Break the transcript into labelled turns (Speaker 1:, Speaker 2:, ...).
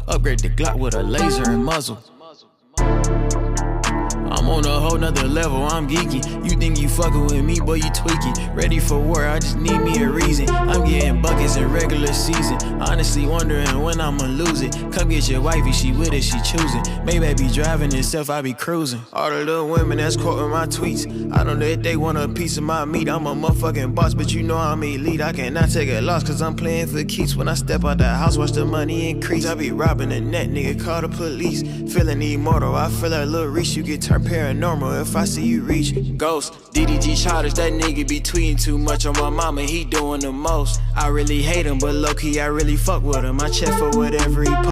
Speaker 1: Upgrade the Glock with a laser and muzzle. I'm on a whole nother level, I'm geeky. You think you fucking with me, boy, you tweaking. Ready for war, I just need me a reason. I'm getting buckets in regular season. Honestly wondering when I'ma lose it. Come get your wifey, she with it, she choosing. Maybe I be driving itself, I be cruising. All the little women that's quoting my tweets, I don't know if they want a piece of my meat. I'm a motherfucking boss, but you know I'm elite. I cannot take a loss, cause I'm playing for keeps. When I step out the house, watch the money increase. I be robbing the net, nigga, call the police. Feeling immortal, I feel like Lil Reese. You get turned paranormal if I see you reach. Ghost, DDG Childish, that nigga be tweeting too much on my mama, he doing the most. I really hate him, but low-key I really fuck with him. I check for whatever he